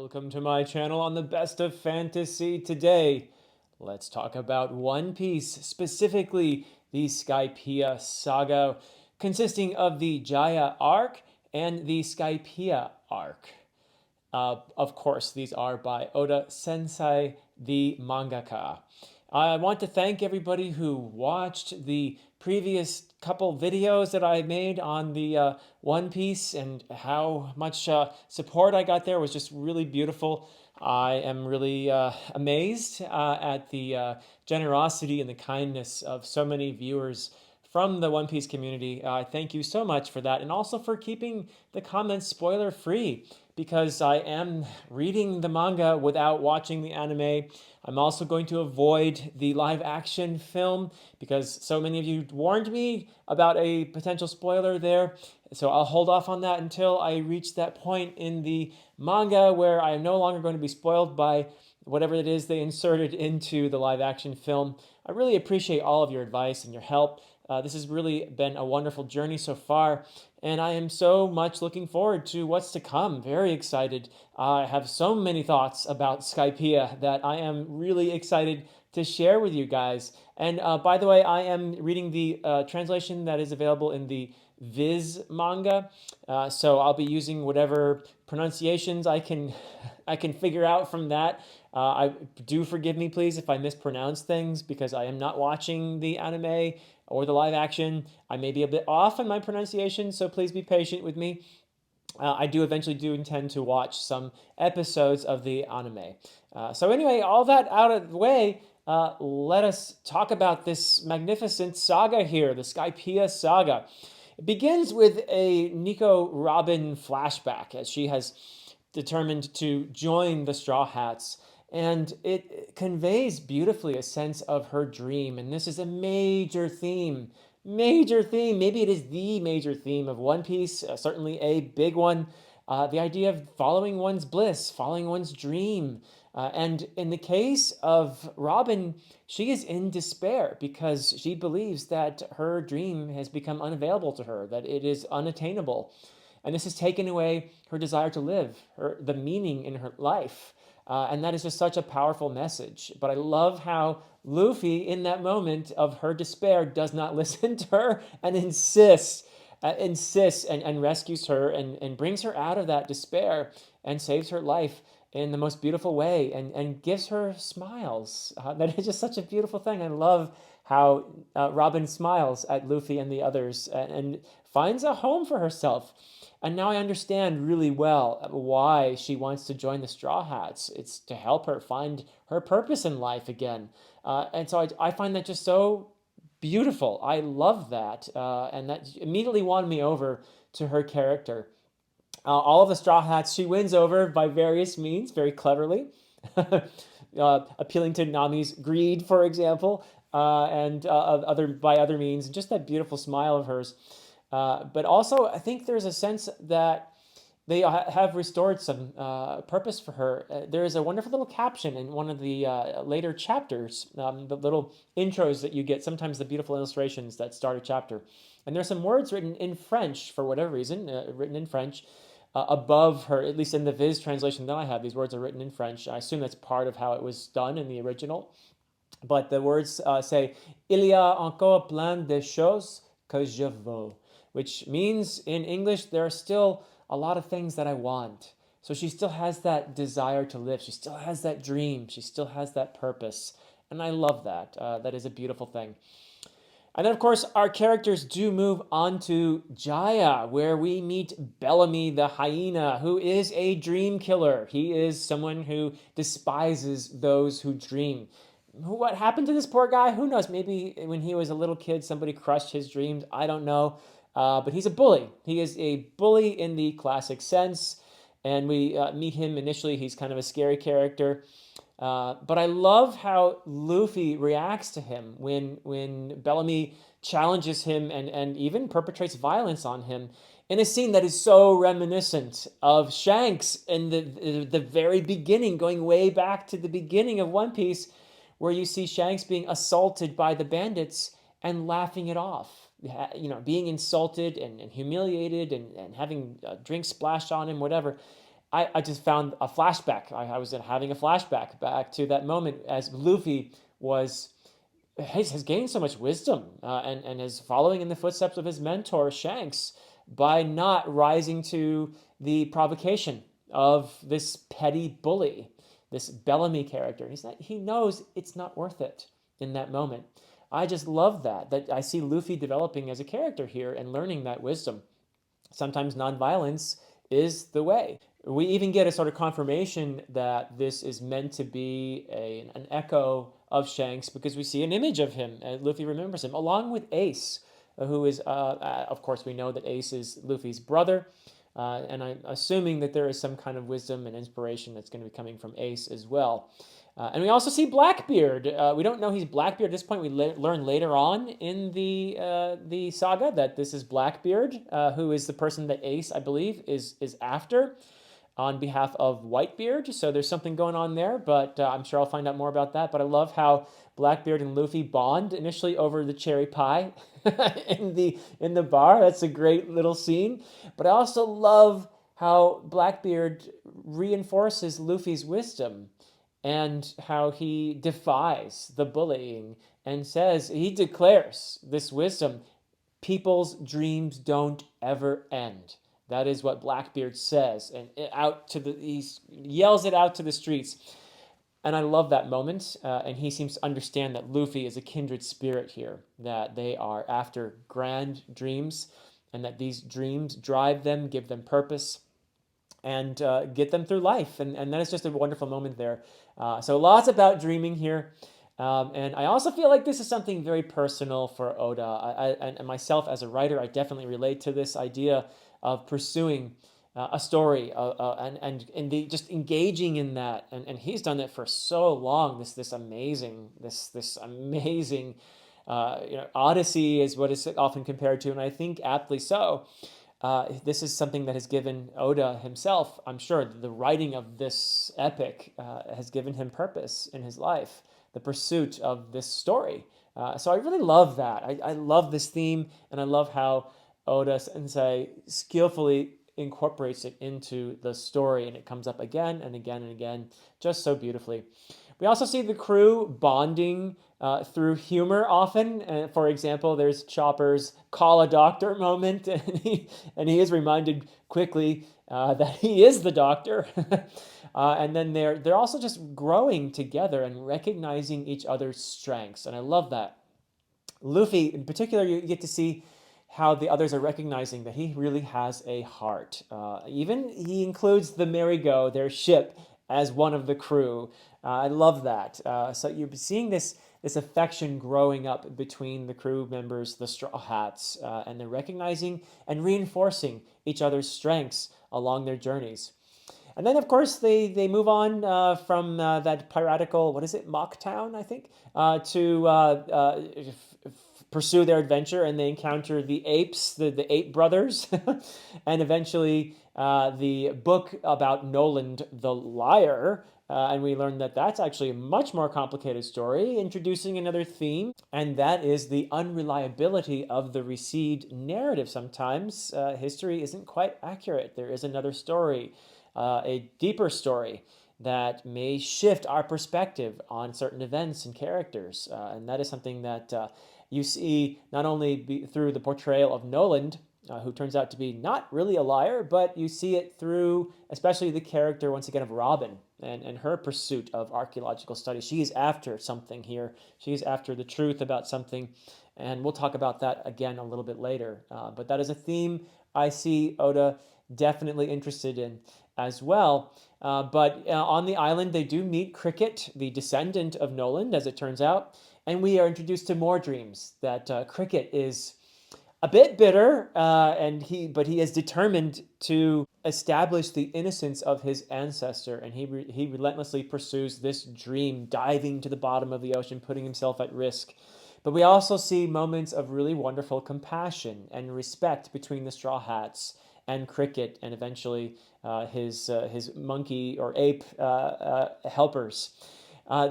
Welcome to my channel on the best of fantasy. Today, let's talk about One Piece, specifically the Skypiea Saga, consisting of the Jaya arc and the Skypiea arc. Of course, these are by Oda Sensei, the mangaka. I want to thank everybody who watched the previous couple videos that I made on the One Piece, and how much support I got there was just really beautiful. I am really amazed at the generosity and the kindness of so many viewers from the One Piece community. Thank you so much for that, and also for keeping the comments spoiler free, because I am reading the manga without watching the anime. I'm also going to avoid the live action film because so many of you warned me about a potential spoiler there. So I'll hold off on that until I reach that point in the manga where I am no longer going to be spoiled by whatever it is they inserted into the live action film. I really appreciate all of your advice and your help. This has really been a wonderful journey so far, and I am so much looking forward to what's to come. Very excited. I have so many thoughts about Skypiea that I am really excited to share with you guys. And by the way, I am reading the translation that is available in the Viz manga, so I'll be using whatever pronunciations I can I can figure out from that. I do forgive me, please, if I mispronounce things, because I am not watching the anime or the live action. I may be a bit off in my pronunciation, so please be patient with me. I do eventually intend to watch some episodes of the anime. So anyway, all that out of the way, let us talk about this magnificent saga here, the Skypiea Saga. It begins with a Nico Robin flashback as she has determined to join the Straw Hats, and it conveys beautifully a sense of her dream. And this is a major theme. Major theme. Maybe it is the major theme of One Piece, certainly a big one. The idea of following one's bliss, following one's dream. And in the case of Robin, she is in despair because she believes that her dream has become unavailable to her, that it is unattainable. And this has taken away her desire to live, the meaning in her life. And that is just such a powerful message. But I love how Luffy, in that moment of her despair, does not listen to her and insists and rescues her and brings her out of that despair and saves her life in the most beautiful way, and gives her smiles. That is just such a beautiful thing. I love how Robin smiles at Luffy and the others, and finds a home for herself. And now I understand really well why she wants to join the Straw Hats. It's to help her find her purpose in life again. And so I find that just so beautiful. I love that. And that immediately won me over to her character. All of the Straw Hats she wins over by various means, very cleverly. Appealing to Nami's greed, for example, and by other means, and just that beautiful smile of hers. But also, I think there's a sense that they have restored some purpose for her. There is a wonderful little caption in one of the later chapters, the little intros that you get, sometimes the beautiful illustrations that start a chapter. And there's some words written in French, for whatever reason, written in French, above her, at least in the Viz translation that I have. These words are written in French. I assume that's part of how it was done in the original. But the words say, Il y a encore plein de choses que je veux, which means in English, there are still a lot of things that I want. So she still has that desire to live. She still has that dream. She still has that purpose. And I love that. That is a beautiful thing. And then, of course, our characters do move on to Jaya, where we meet Bellamy the hyena, who is a dream killer. He is someone who despises those who dream. What happened to this poor guy? Who knows? Maybe when he was a little kid, somebody crushed his dreams. I don't know. But he's a bully. He is a bully in the classic sense. And we meet him initially. He's kind of a scary character. But I love how Luffy reacts to him when Bellamy challenges him and even perpetrates violence on him in a scene that is so reminiscent of Shanks in the very beginning, going way back to the beginning of One Piece, where you see Shanks being assaulted by the bandits and laughing it off. You know, being insulted and humiliated and having drinks splashed on him, whatever. I just found a flashback. I was having a flashback back to that moment as Luffy was has gained so much wisdom and is following in the footsteps of his mentor Shanks by not rising to the provocation of this petty bully, this Bellamy character. He knows it's not worth it in that moment. I just love that I see Luffy developing as a character here and learning that wisdom. Sometimes nonviolence is the way. We even get a sort of confirmation that this is meant to be an echo of Shanks because we see an image of him and Luffy remembers him, along with Ace, who is, of course, we know that Ace is Luffy's brother. And I'm assuming that there is some kind of wisdom and inspiration that's going to be coming from Ace as well. And we also see Blackbeard. We don't know he's Blackbeard at this point. We learn later on in the saga that this is Blackbeard, who is the person that Ace, I believe, is after on behalf of Whitebeard. So there's something going on there, but I'm sure I'll find out more about that. But I love how Blackbeard and Luffy bond initially over the cherry pie in the bar. That's a great little scene. But I also love how Blackbeard reinforces Luffy's wisdom and how he defies the bullying and says, he declares this wisdom: people's dreams don't ever end. That is what Blackbeard says, and he yells it out to the streets. And I love that moment, and he seems to understand that Luffy is a kindred spirit here, that they are after grand dreams, and that these dreams drive them, give them purpose, and get them through life. And that is just a wonderful moment there. So lots about dreaming here. And I also feel like this is something very personal for Oda. And myself as a writer, I definitely relate to this idea of pursuing a story and just engaging in that. And he's done that for so long. This amazing Odyssey is what is often compared to, and I think aptly so. This is something that has given Oda himself, I'm sure, the writing of this epic has given him purpose in his life, the pursuit of this story. So I really love that. I love this theme, and I love how Oda Sensei skillfully incorporates it into the story, and it comes up again and again and again, just so beautifully. We also see the crew bonding through humor often. For example, there's Chopper's "call a doctor" moment, and he is reminded quickly that he is the doctor. And then they're also just growing together and recognizing each other's strengths, and I love that. Luffy, in particular, you get to see how the others are recognizing that he really has a heart. Even he includes the Merry-Go, their ship, as one of the crew. I love that. So you're seeing this affection growing up between the crew members, the Straw Hats, and they're recognizing and reinforcing each other's strengths along their journeys. And then, of course, they move on from that piratical, what is it, Mocktown, I think, to pursue their adventure, and they encounter the apes, the ape brothers, and eventually the book about Noland the Liar. And we learn that that's actually a much more complicated story, introducing another theme, and that is the unreliability of the received narrative. Sometimes history isn't quite accurate. There is another story, a deeper story that may shift our perspective on certain events and characters. And that is something that you see not only through the portrayal of Noland, who turns out to be not really a liar, but you see it through especially the character, once again, of Robin and her pursuit of archaeological studies. She is after something here. She is after the truth about something, and we'll talk about that again a little bit later. But that is a theme I see Oda definitely interested in as well. But on the island, they do meet Cricket, the descendant of Noland, as it turns out, and we are introduced to more dreams. That Cricket is a bit bitter, but he is determined to establish the innocence of his ancestor, and he relentlessly pursues this dream, diving to the bottom of the ocean, putting himself at risk. But we also see moments of really wonderful compassion and respect between the Straw Hats and Cricket, and eventually his monkey or ape helpers.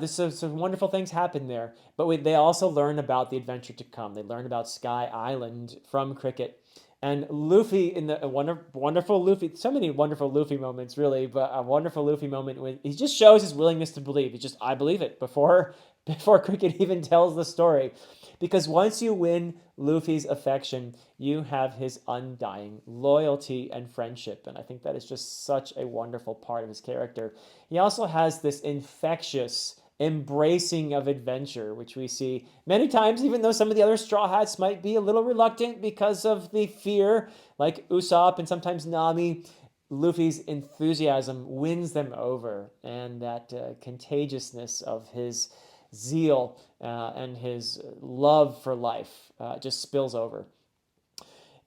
Some wonderful things happen there, but they also learn about the adventure to come. They learn about Sky Island from Cricket, And Luffy in the wonderful Luffy, so many wonderful Luffy moments, really, but a wonderful Luffy moment when he just shows his willingness to believe. He just, I believe it before Cricket even tells the story. Because once you win Luffy's affection, you have his undying loyalty and friendship. And I think that is just such a wonderful part of his character. He also has this infectious embracing of adventure, which we see many times, even though some of the other Straw Hats might be a little reluctant because of the fear, like Usopp and sometimes Nami. Luffy's enthusiasm wins them over, and that contagiousness of his zeal and his love for life just spills over.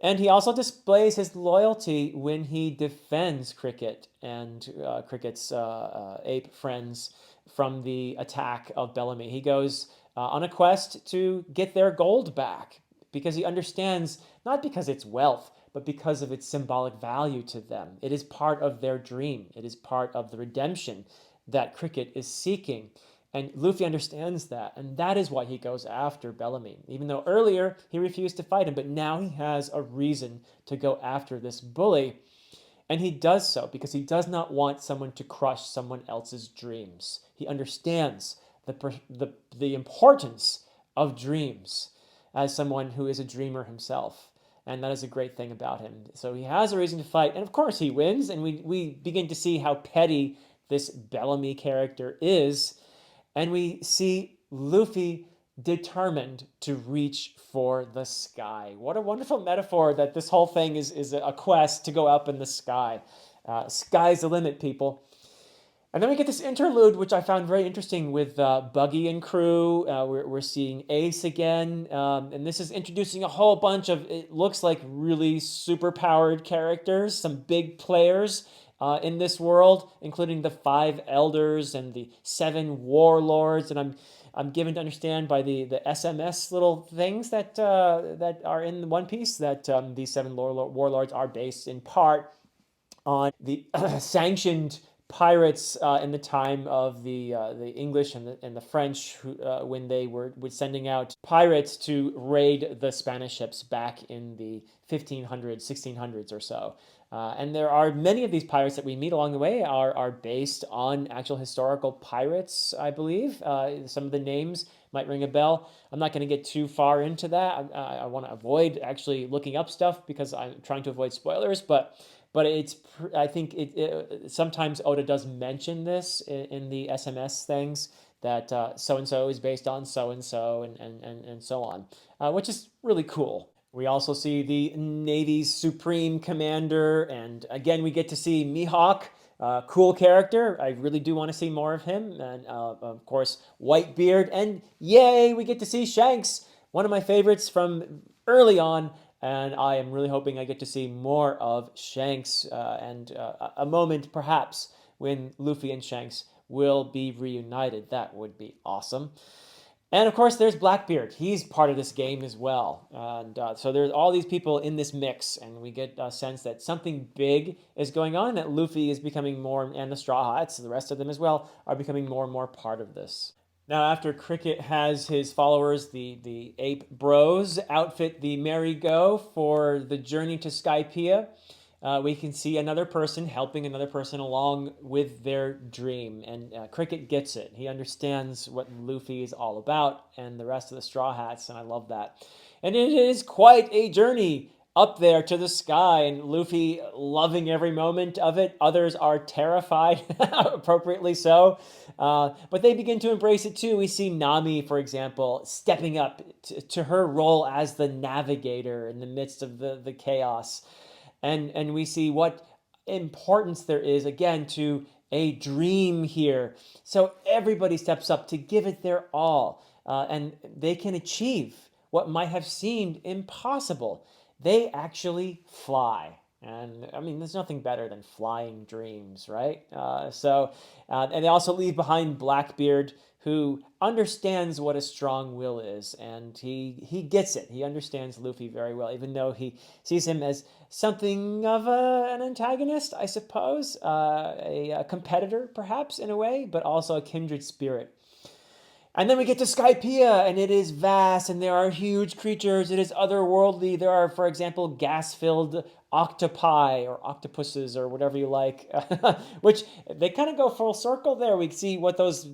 And he also displays his loyalty when he defends Cricket and Cricket's ape friends from the attack of Bellamy. He goes on a quest to get their gold back because he understands, not because it's wealth, but because of its symbolic value to them. It is part of their dream. It is part of the redemption that Cricket is seeking. And Luffy understands that, and that is why he goes after Bellamy. Even though earlier he refused to fight him, but now he has a reason to go after this bully. And he does so because he does not want someone to crush someone else's dreams. He understands the importance of dreams as someone who is a dreamer himself. And that is a great thing about him. So he has a reason to fight. And of course he wins. And we begin to see how petty this Bellamy character is. And we see Luffy determined to reach for the sky. What a wonderful metaphor that this whole thing is a quest to go up in the sky. Sky's the limit, people. And then we get this interlude, which I found very interesting with Buggy and crew. We're seeing Ace again. And this is introducing a whole bunch of, it looks like really super powered characters, some big players in this world, including the 5 elders and the 7 warlords. And I'm given to understand by the SMS little things that are in One Piece that these 7 warlords are based in part on the sanctioned pirates in the time of the English and the French, who, when they were sending out pirates to raid the Spanish ships back in the 1500s, 1600s or so. And there are many of these pirates that we meet along the way are based on actual historical pirates, I believe. Some of the names might ring a bell. I'm not going to get too far into that. I want to avoid actually looking up stuff because I'm trying to avoid spoilers, but it's, I think sometimes Oda does mention this in the SMS things, that so and so is based on so and so and so on, which is really cool. We also see the Navy's Supreme Commander, and again we get to see Mihawk, cool character. I really do want to see more of him, and of course Whitebeard, and yay, we get to see Shanks, one of my favorites from early on. And I am really hoping I get to see more of Shanks and a moment perhaps when Luffy and Shanks will be reunited. That would be awesome. And of course, there's Blackbeard. He's part of this game as well. And so there's all these people in this mix, and we get a sense that something big is going on, that Luffy is becoming more, and the Straw Hats, the rest of them as well, are becoming more and more part of this. Now, after Cricket has his followers, the Ape Bros, outfit the Merry-Go for the journey to Skypiea, we can see another person helping another person along with their dream. And Cricket gets it. He understands what Luffy is all about and the rest of the Straw Hats, and I love that. And it is quite a journey up there to the sky, and Luffy loving every moment of it. Others are terrified, appropriately so, but they begin to embrace it too. We see Nami, for example, stepping up to her role as the navigator in the midst of the chaos, and we see what importance there is, again, to a dream here. So everybody steps up to give it their all, and they can achieve what might have seemed impossible. They actually fly. And I mean, there's nothing better than flying dreams, right? And they also leave behind Blackbeard, who understands what a strong will is, and he gets it. He understands Luffy very well, even though he sees him as something of an antagonist, I suppose, a competitor, perhaps, in a way, but also a kindred spirit. And then we get to Skypiea, and it is vast, and there are huge creatures. It is otherworldly. There are, for example, gas-filled octopi or octopuses or whatever you like, which they kind of go full circle there. We see what those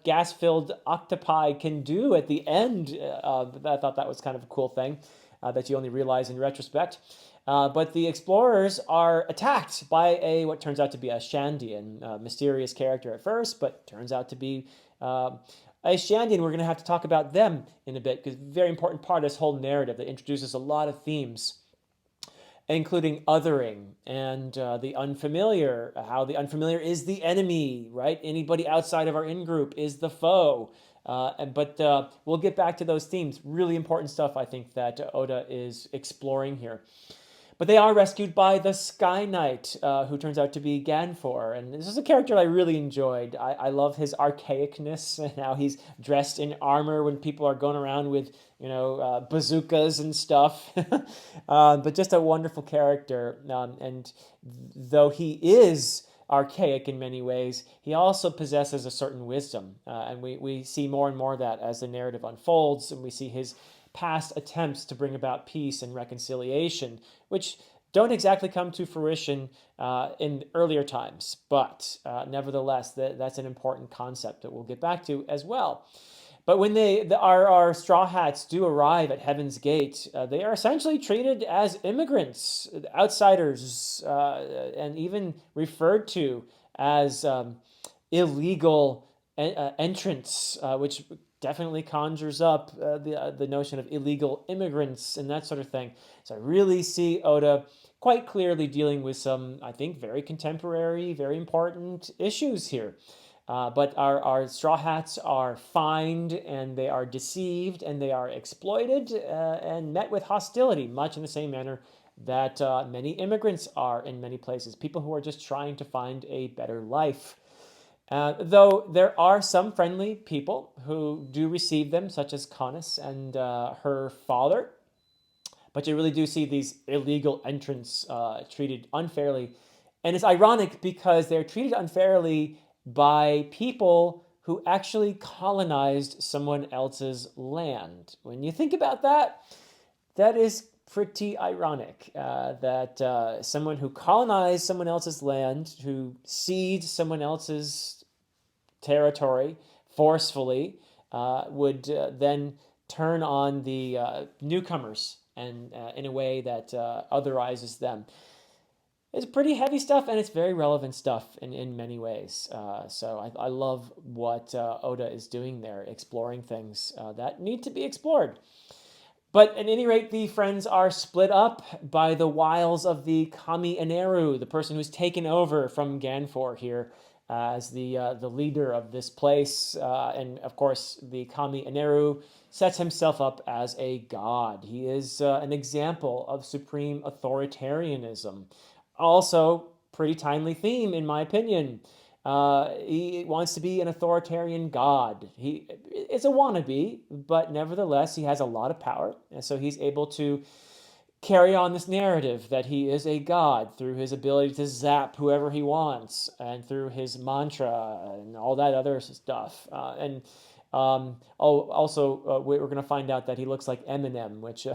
gas-filled octopi can do at the end. I thought that was kind of a cool thing that you only realize in retrospect. But the explorers are attacked by what turns out to be a Shandian, mysterious character at first, but turns out to be a Shandian. We're going to have to talk about them in a bit because very important part of this whole narrative that introduces a lot of themes, including othering and the unfamiliar, how the unfamiliar is the enemy, right? Anybody outside of our in-group is the foe. But we'll get back to those themes. Really important stuff, I think, that Oda is exploring here. But they are rescued by the Sky Knight, who turns out to be Ganfor. And this is a character I really enjoyed. I love his archaicness and how he's dressed in armor when people are going around with, bazookas and stuff. But just a wonderful character. And though he is archaic in many ways, he also possesses a certain wisdom. And we see more and more of that as the narrative unfolds, and we see his past attempts to bring about peace and reconciliation, which don't exactly come to fruition in earlier times. But nevertheless, that's an important concept that we'll get back to as well. But when our Straw Hats do arrive at Heaven's Gate, they are essentially treated as immigrants, outsiders, and even referred to as illegal entrants, which definitely conjures up the notion of illegal immigrants and that sort of thing. So I really see Oda quite clearly dealing with some, I think, very contemporary, very important issues here. But our Straw Hats are fined, and they are deceived, and they are exploited and met with hostility, much in the same manner that many immigrants are in many places, people who are just trying to find a better life. Though there are some friendly people who do receive them, such as Caunus and her father, but you really do see these illegal entrants treated unfairly. And it's ironic because they're treated unfairly by people who actually colonized someone else's land. When you think about that, that is pretty ironic that someone who colonized someone else's land, who seized someone else's territory forcefully, would then turn on the newcomers and in a way that otherizes them. It's pretty heavy stuff, and it's very relevant stuff in many ways. So I love what Oda is doing there, exploring things that need to be explored. But at any rate, the friends are split up by the wiles of the Kami Eneru, the person who's taken over from Ganfor here as the leader of this place. And of course, the Kami Eneru sets himself up as a god. He is an example of supreme authoritarianism. Also, pretty timely theme, in my opinion. He wants to be an authoritarian god. He is a wannabe, but nevertheless, he has a lot of power. And so he's able to carry on this narrative that he is a god through his ability to zap whoever he wants and through his mantra and all that other stuff. We're going to find out that he looks like Eminem, which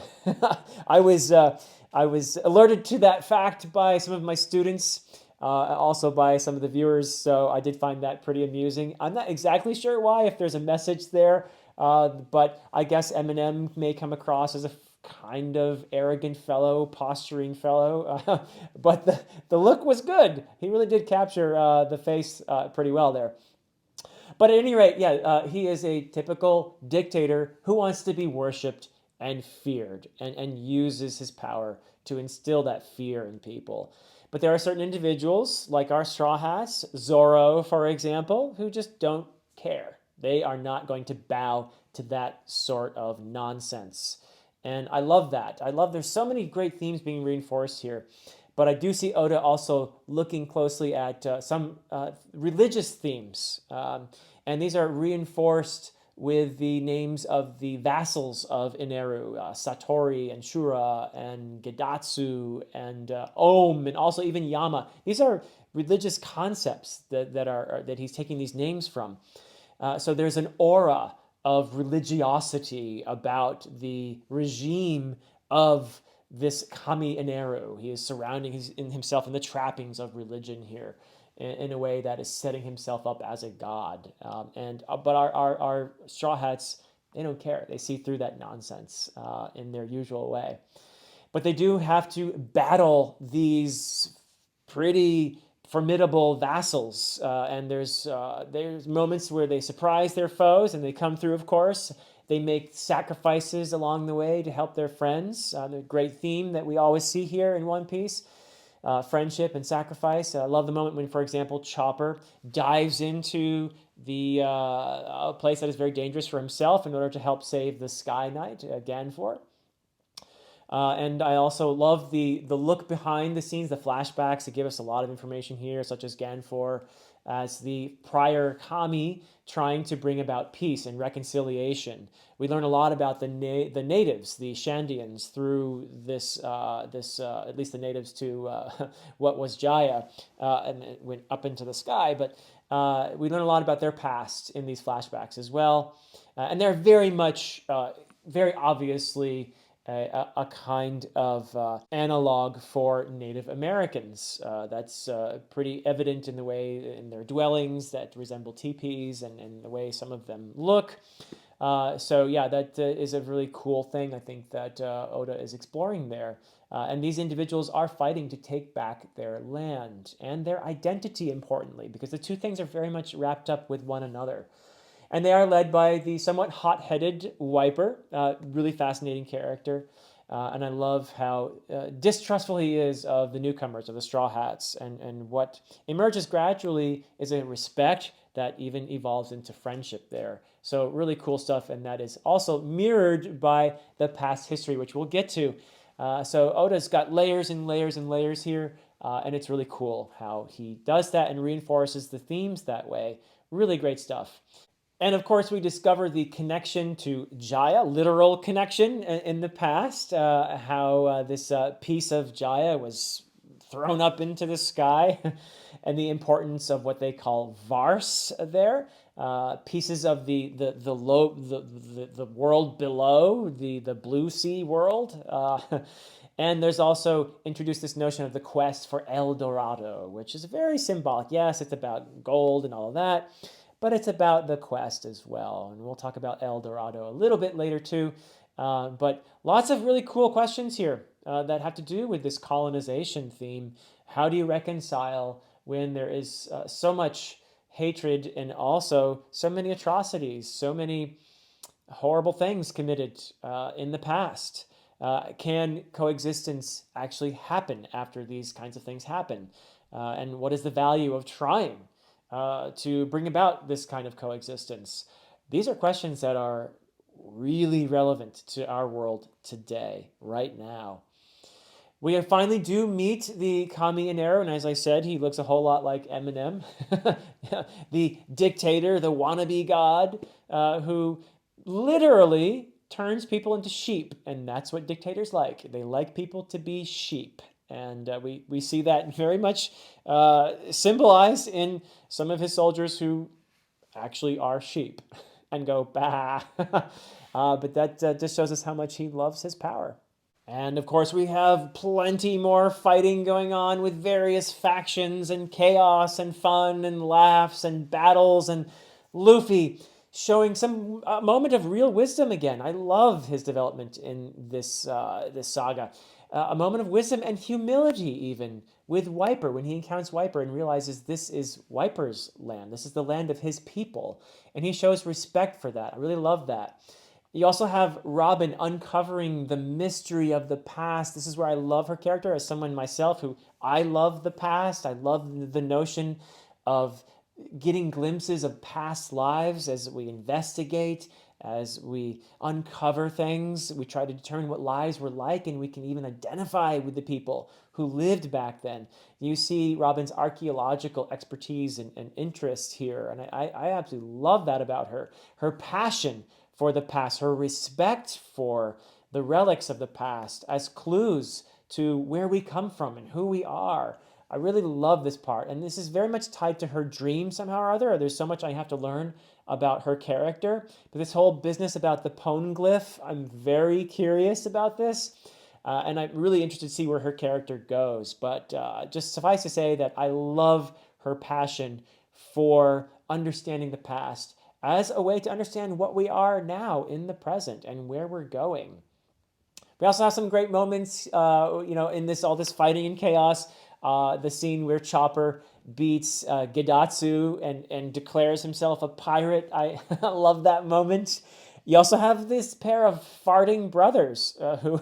I was alerted to that fact by some of my students, also by some of the viewers. So I did find that pretty amusing. I'm not exactly sure why, if there's a message there, but I guess Eminem may come across as a kind of arrogant fellow, posturing fellow, but the look was good. He really did capture the face pretty well there. But at any rate, he is a typical dictator who wants to be worshipped and feared and uses his power to instill that fear in people. But there are certain individuals, like our Straw Hats, Zoro, for example, who just don't care. They are not going to bow to that sort of nonsense. And I love that. There's so many great themes being reinforced here. But I do see Oda also looking closely at some religious themes. And these are reinforced with the names of the vassals of Eneru, Satori and Shura and Gedatsu and Om and also even Yama. These are religious concepts that he's taking these names from. So there's an aura of religiosity about the regime of this Kami Eneru. He is surrounding himself in the trappings of religion here in a way that is setting himself up as a god. But our Straw Hats, they don't care. They see through that nonsense in their usual way. But they do have to battle these pretty formidable vassals, and there's moments where they surprise their foes, and they come through. Of course, they make sacrifices along the way to help their friends. The great theme that we always see here in One Piece. Friendship and sacrifice. I love the moment when, for example, Chopper dives into the a place that is very dangerous for himself in order to help save the Sky Knight, Ganfor. And I also love the look behind the scenes, the flashbacks that give us a lot of information here, such as Ganfor as the prior Kami trying to bring about peace and reconciliation. We learn a lot about the natives, the Shandians, through this, at least the natives to what was Jaya, and it went up into the sky. But we learn a lot about their past in these flashbacks as well. And they're very much, very obviously, a kind of analog for Native Americans. That's pretty evident in the way in their dwellings that resemble teepees and the way some of them look. So yeah, that is a really cool thing I think that Oda is exploring there. And these individuals are fighting to take back their land and their identity, importantly, because the two things are very much wrapped up with one another. And they are led by the somewhat hot-headed Wiper, really fascinating character. And I love how distrustful he is of the newcomers, of the Straw Hats. And what emerges gradually is a respect that even evolves into friendship there. So really cool stuff, and that is also mirrored by the past history, which we'll get to. So Oda's got layers and layers and layers here, and it's really cool how he does that and reinforces the themes that way. Really great stuff. And of course, we discover the connection to Jaya, literal connection in the past, how this piece of Jaya was thrown up into the sky, and the importance of what they call Vars there, pieces of the world below, the blue sea world. And there's also introduced this notion of the quest for El Dorado, which is very symbolic. Yes, it's about gold and all of that, but it's about the quest as well. And we'll talk about El Dorado a little bit later too. But lots of really cool questions here that have to do with this colonization theme. How do you reconcile when there is so much hatred and also so many atrocities, so many horrible things committed in the past? Can coexistence actually happen after these kinds of things happen? And what is the value of trying to bring about this kind of coexistence? These are questions that are really relevant to our world today, right now. We finally do meet the Kami Enel, and as I said, he looks a whole lot like Eminem, the dictator, the wannabe god, who literally turns people into sheep, and that's what dictators like. They like people to be sheep. And we see that very much symbolized in some of his soldiers who actually are sheep and go, bah. But that just shows us how much he loves his power. And of course, we have plenty more fighting going on with various factions and chaos and fun and laughs and battles and Luffy showing some moment of real wisdom again. I love his development in this saga. A moment of wisdom and humility, even with Wiper, when he encounters Wiper and realizes this is Wiper's land. This is the land of his people. And he shows respect for that. I really love that. You also have Robin uncovering the mystery of the past. This is where I love her character as someone myself who I love the past. I love the notion of getting glimpses of past lives as we investigate, as we uncover things. We try to determine what lives were like, and we can even identify with the people who lived back then. You see Robin's archaeological expertise and interest here, and I absolutely love that about her. Her passion for the past, her respect for the relics of the past as clues to where we come from and who we are. I really love this part. And this is very much tied to her dream somehow or other. There's so much I have to learn about her character. But this whole business about the poneglyph, I'm very curious about this. And I'm really interested to see where her character goes. But just suffice to say that I love her passion for understanding the past as a way to understand what we are now in the present and where we're going. We also have some great moments, in this all this fighting and chaos. The scene where Chopper beats Gedatsu and declares himself a pirate. I love that moment. You also have this pair of farting brothers who,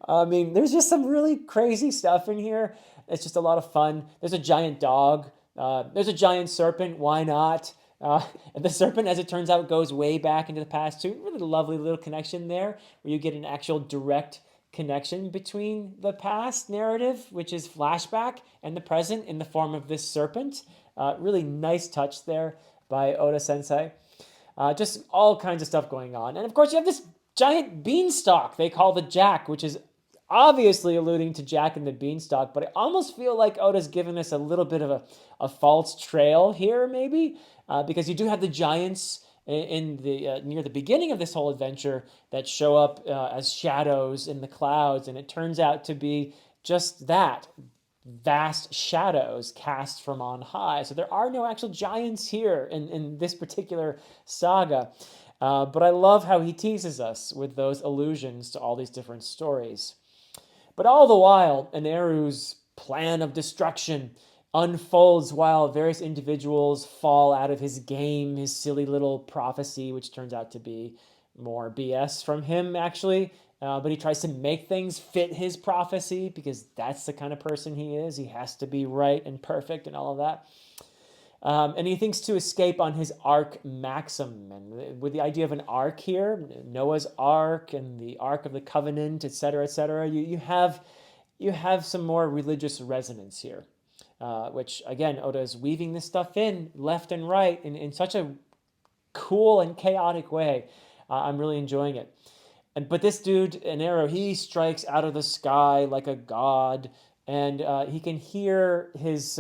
I mean, there's just some really crazy stuff in here. It's just a lot of fun. There's a giant dog. There's a giant serpent. Why not? And the serpent, as it turns out, goes way back into the past too. Really lovely little connection there, where you get an actual direct connection between the past narrative, which is flashback, and the present in the form of this serpent. Really nice touch there by Oda Sensei. Just all kinds of stuff going on. And of course, you have this giant beanstalk they call the Jack, which is obviously alluding to Jack and the Beanstalk, but I almost feel like Oda's given us a little bit of a false trail here, maybe, because you do have the giants in the near the beginning of this whole adventure that show up as shadows in the clouds, and it turns out to be just that, vast shadows cast from on high. So there are no actual giants here in this particular saga. But I love how he teases us with those allusions to all these different stories. But all the while, Eneru's plan of destruction unfolds while various individuals fall out of his game, his silly little prophecy, which turns out to be more BS from him, actually. But he tries to make things fit his prophecy because that's the kind of person he is. He has to be right and perfect and all of that. And he thinks to escape on his Ark Maxim. And with the idea of an Ark here, Noah's Ark and the Ark of the Covenant, etc., you have some more religious resonance here, which, again, Oda is weaving this stuff in left and right in such a cool and chaotic way. I'm really enjoying it. But this dude, Enel, he strikes out of the sky like a god, and he can hear his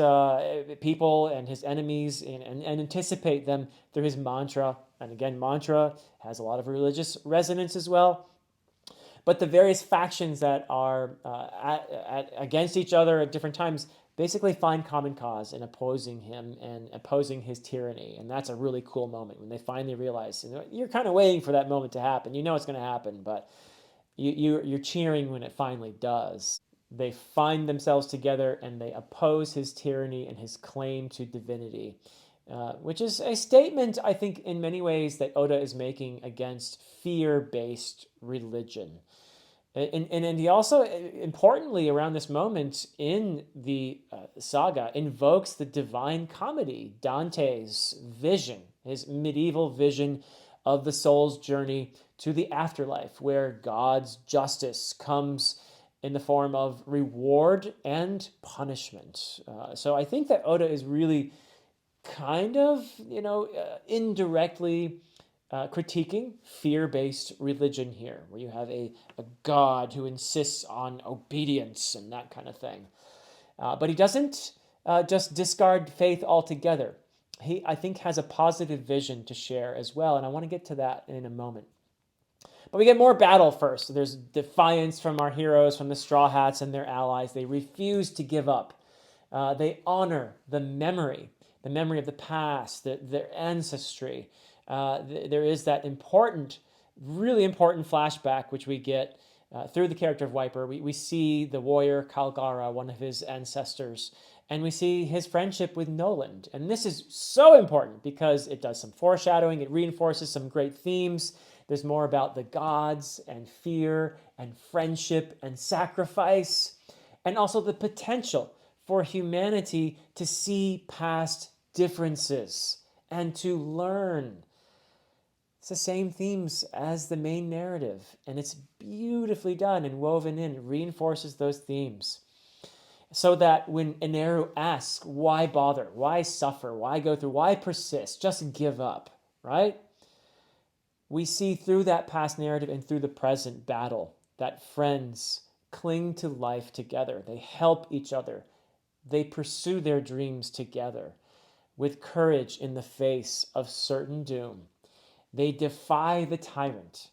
people and his enemies and anticipate them through his mantra. And again, mantra has a lot of religious resonance as well. But the various factions that are against each other at different times basically find common cause in opposing him and opposing his tyranny. And that's a really cool moment when they finally realize, you're kind of waiting for that moment to happen. You know it's going to happen, but you're cheering when it finally does. They find themselves together and they oppose his tyranny and his claim to divinity, which is a statement, I think, in many ways that Oda is making against fear-based religion. And he also, importantly, around this moment in the saga, invokes the Divine Comedy, Dante's vision, his medieval vision of the soul's journey to the afterlife, where God's justice comes in the form of reward and punishment. So I think that Oda is really kind of, indirectly critiquing fear-based religion here, where you have a god who insists on obedience and that kind of thing. But he doesn't just discard faith altogether. He, I think, has a positive vision to share as well, and I want to get to that in a moment. But we get more battle first. So there's defiance from our heroes, from the Straw Hats and their allies. They refuse to give up. They honor the memory of the past, their ancestry. There is that important, really important flashback which we get through the character of Wiper. We see the warrior Kalgara, one of his ancestors, and we see his friendship with Noland. And this is so important because it does some foreshadowing. It reinforces some great themes. There's more about the gods and fear and friendship and sacrifice, and also the potential for humanity to see past differences and to learn. It's the same themes as the main narrative, and it's beautifully done and woven in. It reinforces those themes so that when Eneru asks, why bother? Why suffer? Why go through? Why persist? Just give up, right? We see through that past narrative and through the present battle that friends cling to life together. They help each other. They pursue their dreams together with courage in the face of certain doom. They defy the tyrant,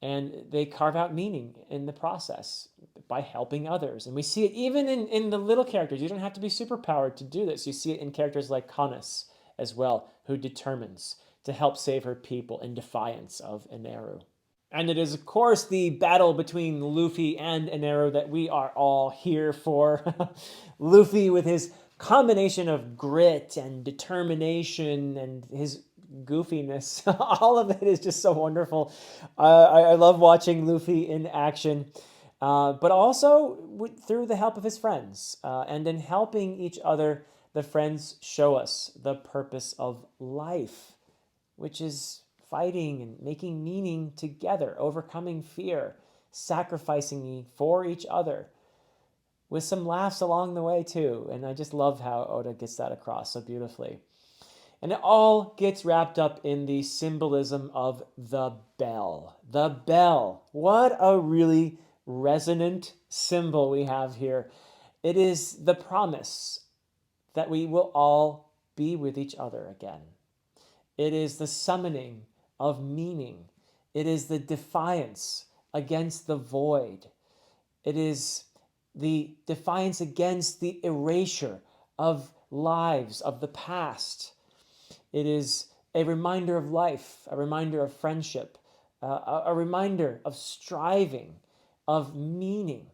and they carve out meaning in the process by helping others. And we see it even in the little characters. You don't have to be superpowered to do this. You see it in characters like Canis as well, who determines to help save her people in defiance of Enel. And it is, of course, the battle between Luffy and Enel that we are all here for. Luffy, with his combination of grit and determination and his goofiness, all of it is just so wonderful. I love watching Luffy in action, but also through the help of his friends. And in helping each other, the friends show us the purpose of life, which is fighting and making meaning together, overcoming fear, sacrificing for each other, with some laughs along the way too. And I just love how Oda gets that across so beautifully. And it all gets wrapped up in the symbolism of the bell. The bell. What a really resonant symbol we have here. It is the promise that we will all be with each other again. It is the summoning of meaning. It is the defiance against the void. It is the defiance against the erasure of lives of the past. It is a reminder of life, a reminder of friendship, a reminder of striving, of meaning.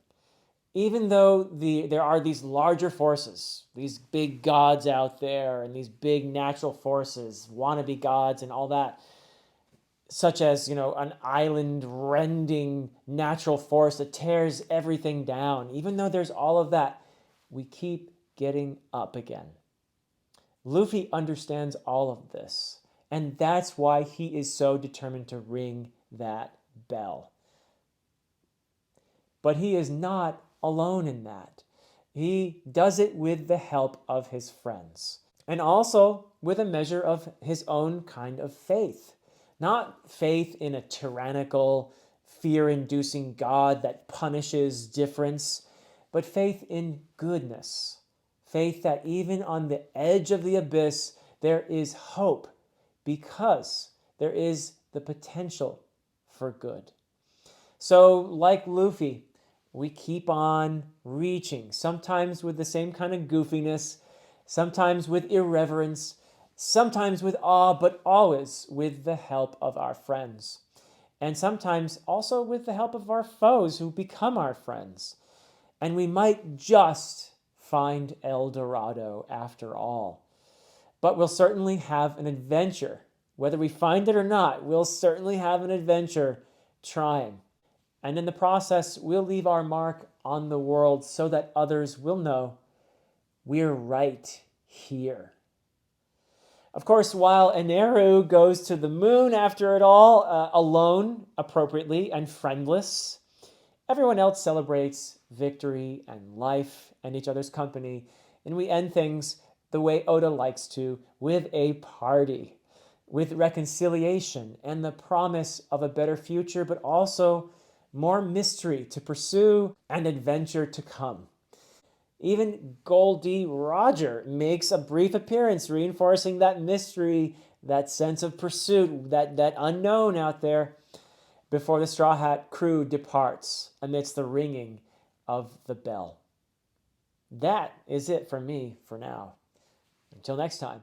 Even though there are these larger forces, these big gods out there, and these big natural forces, wannabe gods and all that, such as, an island-rending natural force that tears everything down. Even though there's all of that, we keep getting up again. Luffy understands all of this, and that's why he is so determined to ring that bell. But he is not alone in that. He does it with the help of his friends, and also with a measure of his own kind of faith. Not faith in a tyrannical, fear-inducing God that punishes difference, but faith in goodness. Faith that even on the edge of the abyss, there is hope because there is the potential for good. So, like Luffy, we keep on reaching, sometimes with the same kind of goofiness, sometimes with irreverence, sometimes with awe, but always with the help of our friends. And sometimes also with the help of our foes who become our friends. And we might just find El Dorado after all. But we'll certainly have an adventure. Whether we find it or not, we'll certainly have an adventure trying. And in the process, we'll leave our mark on the world so that others will know we're right here. Of course, while Enel goes to the moon after it all, alone, appropriately, and friendless, everyone else celebrates victory and life and each other's company. And we end things the way Oda likes to, with a party, with reconciliation and the promise of a better future, but also more mystery to pursue and adventure to come. Even Goldie Roger makes a brief appearance, reinforcing that mystery, that sense of pursuit, that unknown out there, before the Straw Hat crew departs amidst the ringing of the bell. That is it for me for now. Until next time.